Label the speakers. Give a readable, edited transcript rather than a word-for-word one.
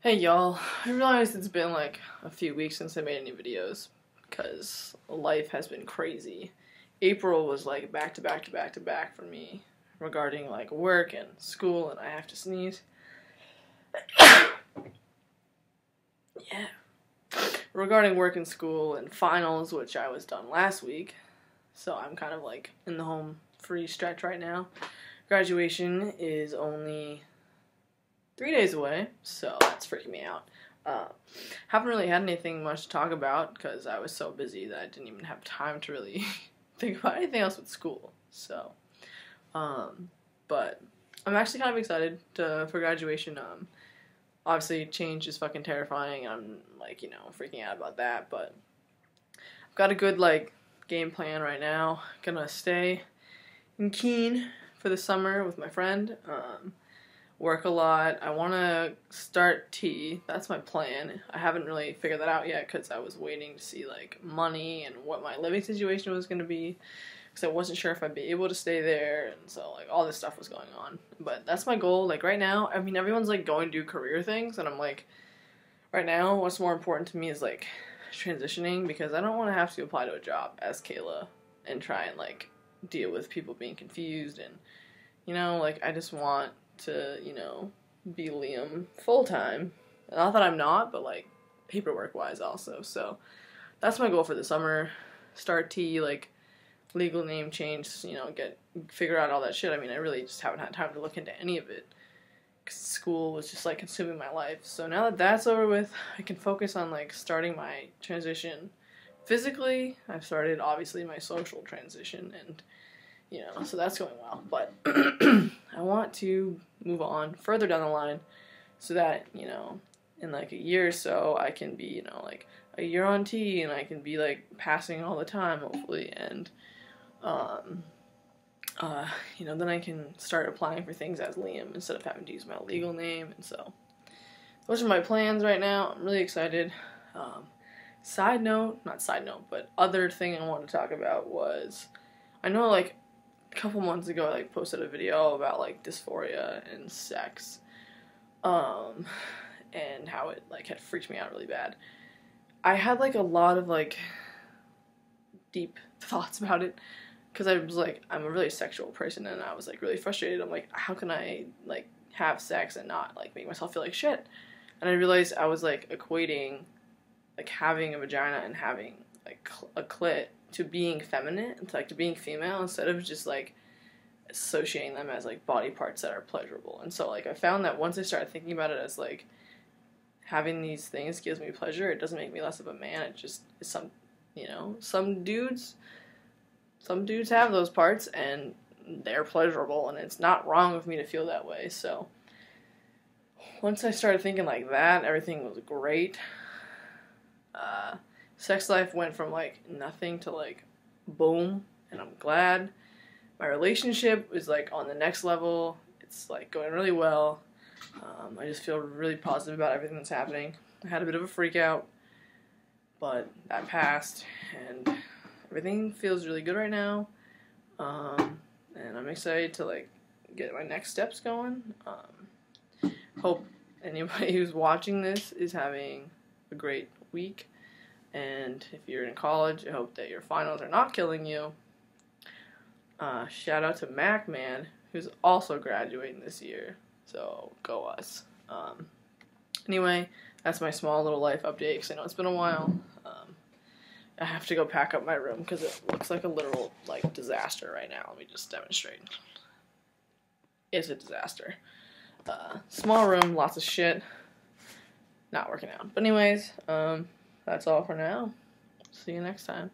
Speaker 1: Hey y'all, I realized it's been like a few weeks since I made any videos because life has been crazy. April was like back to back to back to back for me regarding like work and school, and I have to sneeze. Yeah. Regarding work and school and finals, which I was done last week, so I'm kind of like in the home free stretch right now. Graduation is only 3 days away, so that's freaking me out. Haven't really had anything much to talk about because I was so busy that I didn't even have time to really think about anything else with school. So, but I'm actually kind of excited for graduation. Obviously, change is fucking terrifying, and I'm like, freaking out about that. But I've got a good like game plan right now. Gonna stay in Keene for the summer with my friend. Work a lot. I want to start tea. That's my plan. I haven't really figured that out yet because I was waiting to see like money and what my living situation was going to be, because I wasn't sure if I'd be able to stay there, and so like all this stuff was going on. But that's my goal. Like right now, I mean, everyone's like going to do career things, and I'm like, right now what's more important to me is like transitioning, because I don't want to have to apply to a job as Kayla and try and like deal with people being confused, and like I just want to, be Liam full-time. Not that I'm not, but, like, paperwork-wise also. So, that's my goal for the summer. Start T, like, legal name change, figure out all that shit. I mean, I really just haven't had time to look into any of it, because school was just, like, consuming my life. So, now that that's over with, I can focus on, like, starting my transition physically. I've started, obviously, my social transition, and so that's going well, but I want to move on further down the line so that, in like a year or so, I can be, like a year on T, and I can be like passing all the time, hopefully, and, then I can start applying for things as Liam instead of having to use my legal name. And so those are my plans right now. I'm really excited. Not side note, but other thing I wanted to talk about was, I know like a couple months ago I like posted a video about like dysphoria and sex, and how it like had freaked me out really bad. I had like a lot of like deep thoughts about it, because I was like, I'm a really sexual person, and I was like really frustrated. I'm like, how can I like have sex and not like make myself feel like shit? And I realized I was like equating like having a vagina and having like a clit to being feminine, to being female, instead of just like associating them as like body parts that are pleasurable. And so like I found that once I started thinking about it as like having these things gives me pleasure, it doesn't make me less of a man. It just is some dudes have those parts and they're pleasurable, and it's not wrong with me to feel that way. So once I started thinking like that, everything was great. Sex life went from like nothing to like boom, and I'm glad. My relationship is like on the next level. It's like going really well. I just feel really positive about everything that's happening. I had a bit of a freak out, but that passed, and everything feels really good right now. And I'm excited to like get my next steps going. Hope anybody who's watching this is having a great week. And if you're in college, I hope that your finals are not killing you. Shout out to Mac Man, who's also graduating this year. So, go us. Anyway, that's my small little life update, because I know it's been a while. I have to go pack up my room, because it looks like a literal, like, disaster right now. Let me just demonstrate. It's a disaster. Small room, lots of shit. Not working out. But anyways, that's all for now. See you next time.